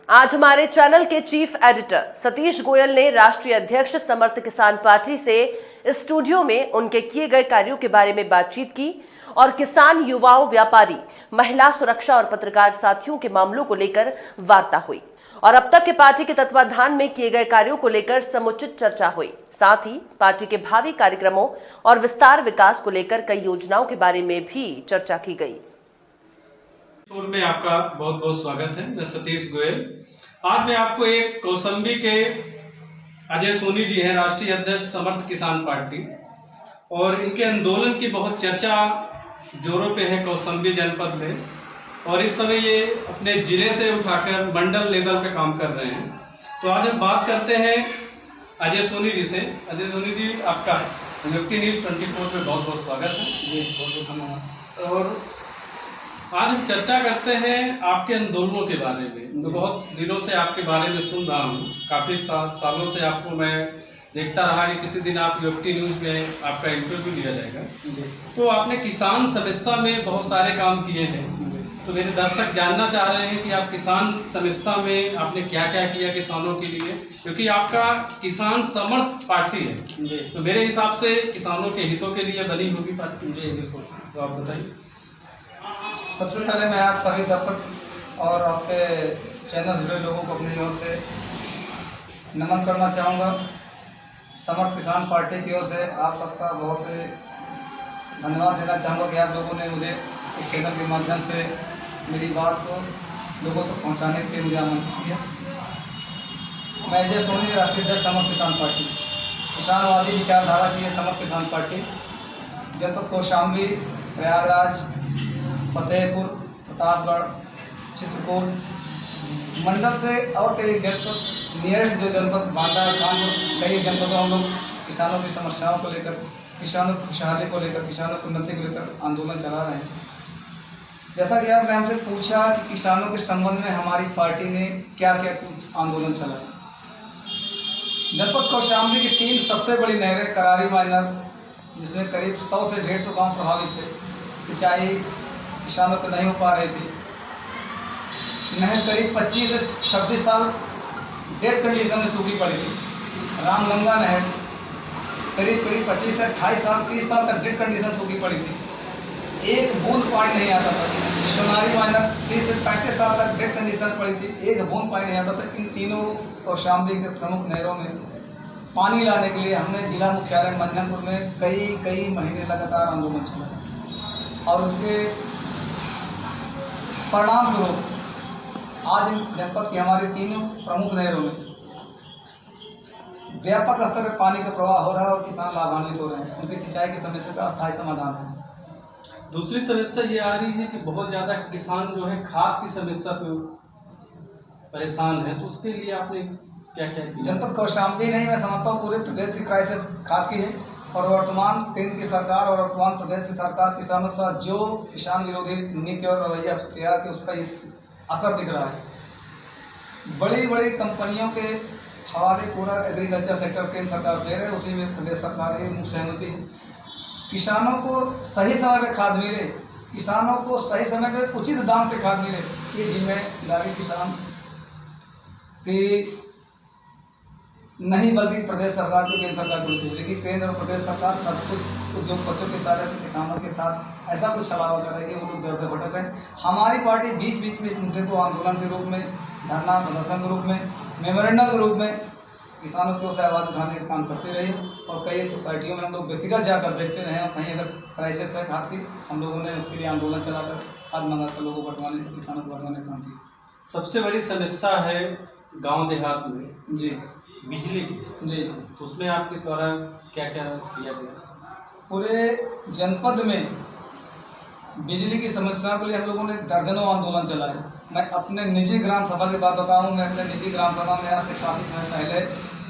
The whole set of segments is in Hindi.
आज हमारे चैनल के चीफ एडिटर सतीश गोयल ने राष्ट्रीय अध्यक्ष समर्थ किसान पार्टी से स्टूडियो में उनके किए गए कार्यों के बारे में बातचीत की और किसान, युवाओं, व्यापारी, महिला सुरक्षा और पत्रकार साथियों के मामलों को लेकर वार्ता हुई और अब तक के पार्टी के तत्वाधान में किए गए कार्यों को लेकर समुचित चर्चा हुई। साथ ही पार्टी के भावी कार्यक्रमों और विस्तार विकास को लेकर कई योजनाओं के बारे में भी चर्चा की गई। में आपका बहुत बहुत स्वागत है। मैं सतीश गोयल। आज मैं आपको एक कौशाम्बी के अजय सोनी जी हैं, राष्ट्रीय अध्यक्ष समर्थ किसान पार्टी, और इनके आंदोलन की बहुत चर्चा जोरों पे है कौशाम्बी जनपद में, और इस समय ये अपने जिले से उठाकर मंडल लेवल पे काम कर रहे हैं। तो आज हम बात करते हैं अजय सोनी जी से। अजय सोनी जी, आपका निफ्टी न्यूज़ 24 में बहुत बहुत स्वागत है जी। बहुत बहुत धन्यवाद। और आज हम चर्चा करते हैं आपके आंदोलनों के बारे में। मैं बहुत दिनों से आपके बारे में सुन रहा हूँ, काफ़ी सालों से आपको मैं देखता रहा कि किसी दिन आप निफ्टी न्यूज़ में आपका इंटरव्यू लिया जाएगा। तो आपने किसान समस्या में बहुत सारे काम किए हैं, तो मेरे दर्शक जानना चाह रहे हैं कि आप किसान समस्या में आपने क्या क्या किया किसानों के लिए, क्योंकि आपका किसान समर्थ पार्टी है, तो मेरे हिसाब से किसानों के हितों के लिए बनी होगी पार्टी। जी बिल्कुल, तो आप बताइए। सबसे पहले मैं आप सभी दर्शक और आपके चैनल जुड़े लोगों को अपनी ओर से नमन करना चाहूँगा। समर्थ किसान पार्टी की ओर से आप सबका बहुत धन्यवाद देना चाहूँगा कि आप लोगों ने मुझे इस चैनल के माध्यम से मेरी बात को लोगों तक पहुँचाने के लिए मुझे आमंत्रित किया। मैं अजय सोनी, राष्ट्रीय अध्यक्ष समर्थ किसान पार्टी, किसानवादी विचारधारा की है समर्थ किसान पार्टी। जनपद कौशाम्बी, प्रयागराज, फतेहपुर, प्रतापगढ़, चित्रकूट मंडल से और कई जनपद नियरेस्ट जो जनपद बांदा, कानपुर, कई जनपदों हम लोग किसानों की समस्याओं को लेकर, किसानों की खुशहाली को लेकर, किसानों की उन्नति को लेकर आंदोलन चला रहे हैं। जैसा कि आपने हमसे पूछा कि किसानों के संबंध में हमारी पार्टी ने क्या क्या कुछ आंदोलन चलाया। जनपद कौशाम्बी की 3 सबसे बड़ी नहरें, करारी माइनर, जिसमें करीब 100 से 150 गाँव प्रभावित थे। सिंचाई किसानों को नहीं हो पा रही थी। नहर करीब 25 से 26 साल डेड कंडीशन में सूखी पड़ी थी। रामगंगा नहर करीब 25 से 28 साल, 30 साल तक डेड कंडीशन सूखी पड़ी थी, एक बूंद पानी नहीं आता था। सोनारी माइनर 30 से 35 साल तक डेड कंडीशन पड़ी थी, एक बूंद पानी नहीं आता था। इन तीनों कौशाम्बी के प्रमुख नहरों में पानी लाने के लिए हमने जिला मुख्यालय मंझनपुर में कई महीने लगातार आंदोलन चलाया, और उसके परिणाम स्वरूप आज इन जनपद की हमारी 3 प्रमुख नहरों में व्यापक स्तर पर पानी का प्रवाह हो रहा है और किसान लाभान्वित हो रहे हैं। उनकी सिंचाई की समस्या का अस्थायी समाधान है। दूसरी समस्या ये आ रही है कि बहुत ज़्यादा किसान जो है खाद की समस्या पे परेशान है, तो उसके लिए आपने क्या क्या किया? जनपद कौशाम्बी नहीं, मैं समझता हूँ पूरे प्रदेश की क्राइसिस खाद की है, और वर्तमान केंद्र की सरकार और वर्तमान प्रदेश की सरकार किसानों के साथ जो किसान विरोधी नीति और रवैया तैयार की, उसका ये असर दिख रहा है। बड़ी बड़ी कंपनियों के हवाले पूरा एग्रीकल्चर सेक्टर केंद्र सरकार दे रहे हैं, उसी में प्रदेश सरकार की मुख्य सहमति है। किसानों को सही समय पर खाद मिले, किसानों को सही समय पर उचित दाम पे खाद मिले, ये जिम्मेदारी किसान की नहीं बल्कि प्रदेश सरकार की, केंद्र सरकार को चाहिए। लेकिन केंद्र और प्रदेश सरकार सब कुछ उद्योगपतियों के साथ, किसानों के साथ ऐसा कुछ छलावा कर रहे हैं कि वो लोग दर भटक रहे हैं। हमारी पार्टी बीच में इस मुद्दे को आंदोलन के रूप में, धरना प्रदर्शन के रूप में, मेमोरेंडम के रूप में किसानों की ओर से आवाज़ उठाने का काम करते रहे, और कई सोसाइटियों में हम लोग व्यक्तिगत जाकर देखते रहे, और कहीं अगर क्राइसिस है खाद की, हम लोगों ने उसके लिए आंदोलन चलाकर खाद मंगाकर लोगों को बंटवाने, किसानों को बंटवाने का काम किया। सबसे बड़ी समस्या है गांव देहात में जी बिजली की। जी, तो उसमें आपके द्वारा क्या क्या किया गया? पूरे जनपद में बिजली की समस्या के लिए हम लोगों ने दर्जनों आंदोलन चलाए। मैं अपने निजी ग्राम सभा की बात बताऊं, मैं अपने निजी ग्राम सभा में आज से काफ़ी समय पहले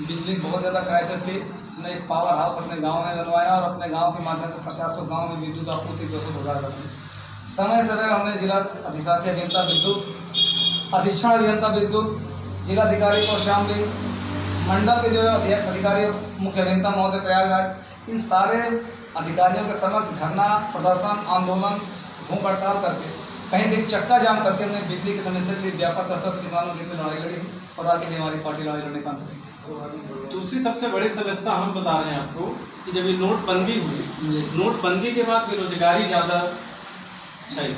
बिजली की बहुत ज़्यादा क्राइसिस थी। हमने एक पावर हाउस अपने गांव में बनवाया, और अपने गांव के माध्यम से 50 गाँव में विद्युत आपूर्ति 200 करते। समय समय हमने जिला अधिशासी अभियंता विद्युत, अधीक्षण अभियंता विद्युत, जिलाधिकारी कौशाम्बी, मंडल के जो अधिकारी मुख्य अभियंता महोदय प्रयागराज, इन सारे अधिकारियों के समक्ष धरना प्रदर्शन, आंदोलन, भूख हड़ताल करके कहीं भी चक्का जाम करके हमने बिजली की समस्या के लिए व्यापक स्तर पर किसानों के लिए लड़ाई लड़ी और आगे भी हमारी पार्टी लड़ाई लड़ने का काम करेगी। दूसरी सबसे बड़ी समस्या हम बता रहे हैं आपको कि जब ये नोटबंदी हुई, नोटबंदी के बाद बेरोजगारी ज़्यादा छाई,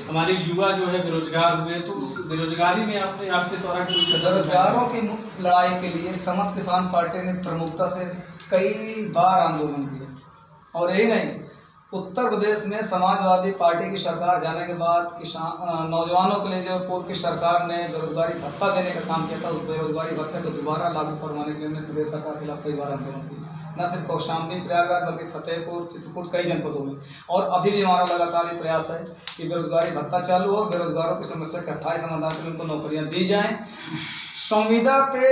हमारे युवा जो है बेरोजगार हुए, तो उस बेरोजगारी में आपके द्वारा कोई बेरोजगारों की लड़ाई के लिए समर्थ किसान पार्टी ने प्रमुखता से कई बार आंदोलन किए। और यही नहीं, उत्तर प्रदेश में समाजवादी पार्टी की सरकार जाने के बाद किसान नौजवानों के लिए जो पूर्व की सरकार ने बेरोजगारी भत्ता देने का काम किया था, उस बेरोजगारी भत्ते को दोबारा लागू करवाने के लिए हमने प्रदेश सरकार के खिलाफ कई बार आंदोलन किया। न सिर्फ कौशाम्बी प्रयागराज बल्कि फतेहपुर, चित्रकूट, कई जनपदों में। और अभी भी हमारा लगातार ये प्रयास है कि बेरोजगारी भत्ता चालू हो, बेरोजगारों की समस्या का स्थायी समाधान के लिए उनको नौकरियाँ दी जाएँ। संविदा पे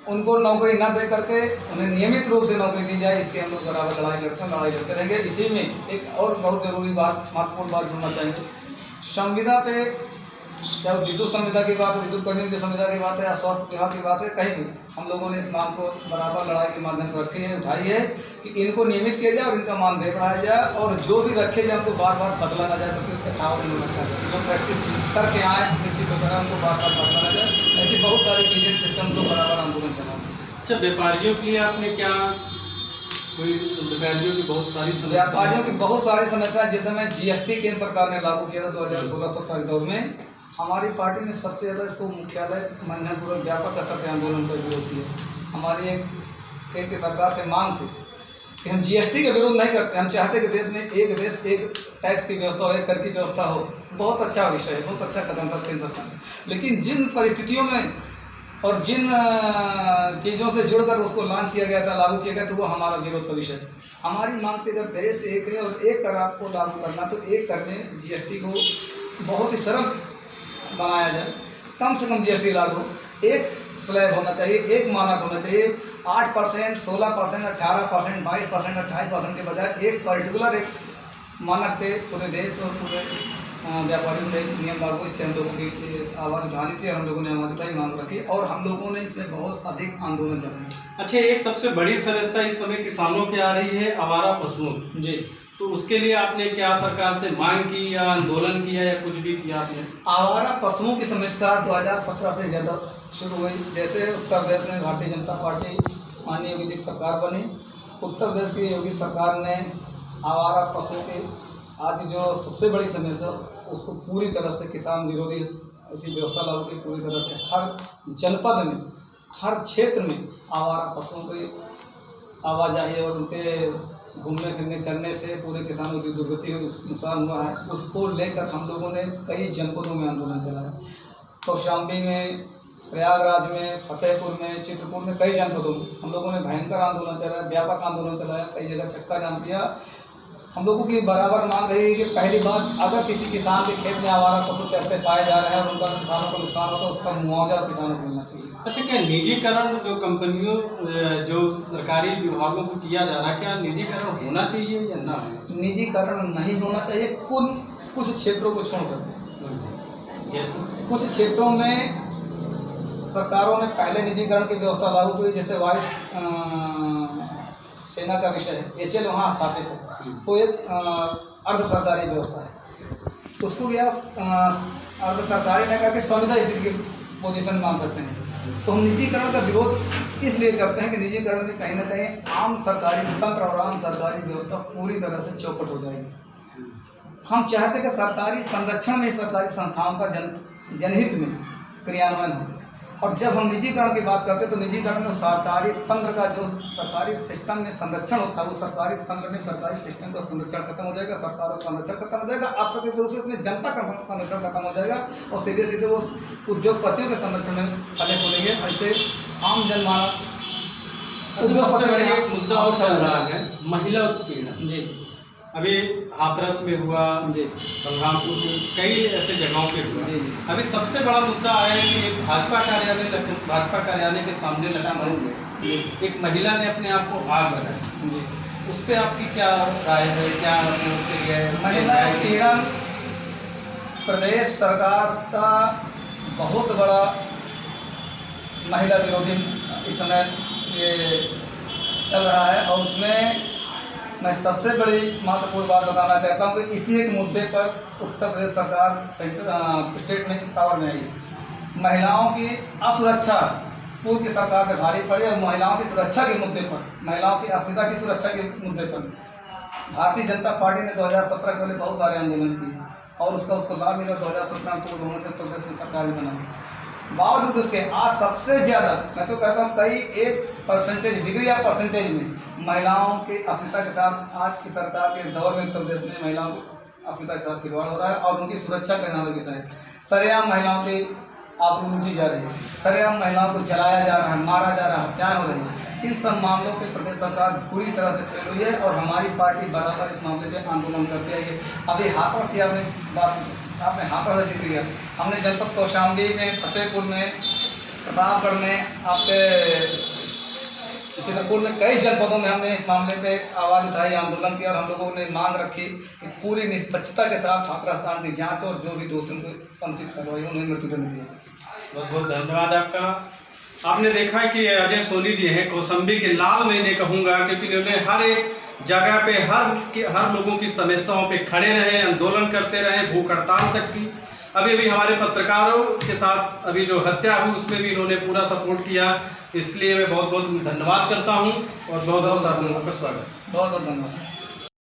उनको नौकरी न दे करके उन्हें नियमित रूप से नौकरी दी जाए, इसके हम लोग बराबर लड़ाई लड़ते रहेंगे। इसी में एक और बहुत ज़रूरी बात, महत्वपूर्ण बात जोड़ना चाहेंगे। संविदा पे चाहे विद्युत संविदा की बात हो, विद्युत कर्मियों की संविदा की बात है या स्वास्थ्य विभाग की बात है, कहीं भी हम लोगों ने इस मांग को बराबर लड़ाई के माध्यम से रखी है, उठाई है कि इनको नियमित किया जाए और इनका मानदेय बढ़ाया जाए, और जो भी रखे जाए उनको बार बार बदला ना जाए, क्योंकि यथावत नहीं रखा जाए। जो प्रैक्टिस करके आए शिक्षित होकर उनको बार बार बदला ना जाए। ऐसी बहुत सारी चीज़ें सिस्टम को बराबर आंदोलन चला। अच्छा, व्यापारियों के लिए आपने क्या कोई व्यापारियों की बहुत सारी समस्या, जिस समय GST केंद्र सरकार ने लागू किया था 2016-17 दौर में, हमारी पार्टी ने सबसे ज़्यादा इसको मुख्यालय मंथनपूर्वक व्यापक स्तर पर आंदोलन का विरोध किया। हमारी एक सरकार से मांग थी कि हम GST का विरोध नहीं करते, हम चाहते कि देश में एक देश एक टैक्स की व्यवस्था हो, एक कर की व्यवस्था हो। बहुत अच्छा विषय है, बहुत अच्छा कदम था केंद्र सरकार ने। लेकिन जिन परिस्थितियों में और जिन चीज़ों से जुड़कर उसको लॉन्च किया गया था, लागू किया गया, तो वो हमारा विरोध का विषय है। हमारी मांग थी जब देश एक है और एक कर आपको लागू करना, तो एक कर में GST को बहुत ही सरल बनाया जाए। कम से कम GST लागू, एक स्लैब होना चाहिए, एक मानक होना चाहिए। 8%, 16%, 18%, 22%, 28% के बजाय एक पर्टिकुलर एक मानक पे पूरे देश और पूरे व्यापारियों ने नियम लागू, इस पर हम लोगों की आवाज़ उठानी थी और हम लोगों ने आवाज़ उठाई, मांग रखी, और हम लोगों ने इसमें बहुत अधिक आंदोलन चलाए। अच्छा, एक सबसे बड़ी समस्या इस समय किसानों की आ रही है आवारा पशुओं की। जी, तो उसके लिए आपने क्या सरकार से मांग की या आंदोलन किया या कुछ भी किया आपने? आवारा पशुओं की समस्या 2017 से ज़्यादा शुरू हुई। जैसे उत्तर प्रदेश में भारतीय जनता पार्टी माननीय योगी जी की सरकार बनी, उत्तर प्रदेश की योगी सरकार ने आवारा पशुओं की आज की जो सबसे बड़ी समस्या, उसको पूरी तरह से किसान विरोधी ऐसी व्यवस्था लागू की, पूरी तरह से हर जनपद में, हर क्षेत्र में आवारा पशुओं की आवाजाही और उनके घूमने फिरने चलने से पूरे किसानों की दुर्गति नुकसान हुआ है। उसको लेकर हम लोगों ने कई जनपदों में आंदोलन चलाया। कौशाम्बी में, प्रयागराज में, फतेहपुर में, चित्रकूट में, कई जनपदों में हम लोगों ने भयंकर आंदोलन चलाया, व्यापक आंदोलन चलाया, कई जगह चक्का जाम किया। हम लोगों की बराबर मांग रही है कि पहली बात, अगर किसी किसान के खेत में आवारा पशु चरते पाए जा रहे हैं और उनका किसानों को नुकसान हो, तो उसका मुआवजा किसानों को मिलना चाहिए। अच्छा, क्या निजीकरण जो कंपनियों जो सरकारी विभागों को किया जा रहा है, क्या निजीकरण होना चाहिए या ना? निजीकरण नहीं होना चाहिए, कुछ क्षेत्रों को छोड़कर। जैसे कुछ क्षेत्रों में सरकारों ने पहले निजीकरण की व्यवस्था लागू की, जैसे वायु सेना का विषय है, HL वहाँ स्थापित है, तो एक अर्ध सरकारी व्यवस्था है। उसको भी आप अर्ध सरकारी न करके संविदा स्थिति की पोजीशन मान सकते हैं। तो हम निजीकरण का विरोध इसलिए करते हैं कि निजीकरण में कहीं ना कहीं आम सरकारी तंत्र और आम सरकारी व्यवस्था पूरी तरह से चौपट हो जाएगी। हम चाहते हैं कि सरकारी संरक्षण में सरकारी संस्थाओं का जनहित में क्रियान्वयन हो। और जब हम निजीकरण की बात करते हैं तो निजीकरण में सरकारी तंत्र का जो सरकारी सिस्टम में संरक्षण होता है, वो सरकारी तंत्र में सरकारी सिस्टम का संरक्षण खत्म हो जाएगा, सरकारों का संरक्षण खत्म हो जाएगा, अप्रत्यक्ष रूप से उसमें जनता का संरक्षण खत्म हो जाएगा और सीधे सीधे वो उद्योगपतियों के संरक्षण में फले फूलेंगे। ऐसे आम जनमानस सबसे बड़ा एक मुद्दा और चल रहा है, महिला उत्पीड़न। जी, अभी हाथरस में हुआ, बलरामपुर में, कई ऐसे जगहों पे हुआ। अभी सबसे बड़ा मुद्दा आया कि एक भाजपा कार्यालय के सामने लखनऊ में एक महिला ने अपने आप को आग लगाई। उस पर आपकी क्या राय है? क्या उसके लिए महिला उत्पीड़न प्रदेश सरकार का बहुत बड़ा महिला विरोधी इस समय ये चल रहा है और उसमें मैं सबसे बड़ी महत्वपूर्ण बात बताना चाहता हूँ कि इसी एक मुद्दे पर उत्तर प्रदेश सरकार स्टेट में पावर में आई। महिलाओं की असुरक्षा पूर्व की सरकार पे भारी पड़ी और महिलाओं की सुरक्षा के मुद्दे पर, महिलाओं की अस्मिता की सुरक्षा के मुद्दे पर भारतीय जनता पार्टी ने 2017 के पहले बहुत सारे आंदोलन किए और उसको लाभ मिला। 2017 में उन्होंने से प्रदेश में सरकार भी बनाई। बावजूद उसके आज सबसे ज़्यादा, मैं तो कहता हूँ कई 1% डिग्री या परसेंटेज में महिलाओं की अस्मिता के साथ आज की सरकार के दौर में उत्तर प्रदेश में महिलाओं की अस्मिता के साथ खिलवाड़ हो रहा है और उनकी सुरक्षा के नाम के साथ सरेआम महिलाओं की आबरू लूटी जा रही है, सरेआम महिलाओं को जलाया जा रहा है, मारा जा रहा है, हत्याएं हो रही है। इन सब मामलों पे प्रदेश सरकार पूरी तरह से फेल हुई है और हमारी पार्टी बराबर इस मामले पे आंदोलन करती आई है। अभी हाथरस की आपने हाथरस का जिक्र किया, हमने जनपद कौशाम्बी में, फतेहपुर में, प्रतापगढ़ में, आपके चित्रकूट में, कई जनपदों में हमने इस मामले पे आवाज़ उठाई, आंदोलन किया और हम लोगों ने मांग रखी कि पूरी निष्पक्षता के साथ हाथरस कांड की जांच और जो भी दोषियों को समुचित कार्रवाई उन्हें मृत्युदंड दिया जाए। बहुत बहुत धन्यवाद आपका। आपने देखा है कि अजय सोनी जी हैं कौशाम्बी के लाल, मैं कहूँगा क्योंकि इन्होंने हर एक जगह पे हर लोगों की समस्याओं पे खड़े रहे, आंदोलन करते रहे, भूख हड़ताल तक की। अभी हमारे पत्रकारों के साथ अभी जो हत्या हुई उसमें भी इन्होंने पूरा सपोर्ट किया। इसके लिए मैं बहुत बहुत धन्यवाद करता हूँ और बहुत बहुत आप लोगों का स्वागत। बहुत बहुत धन्यवाद।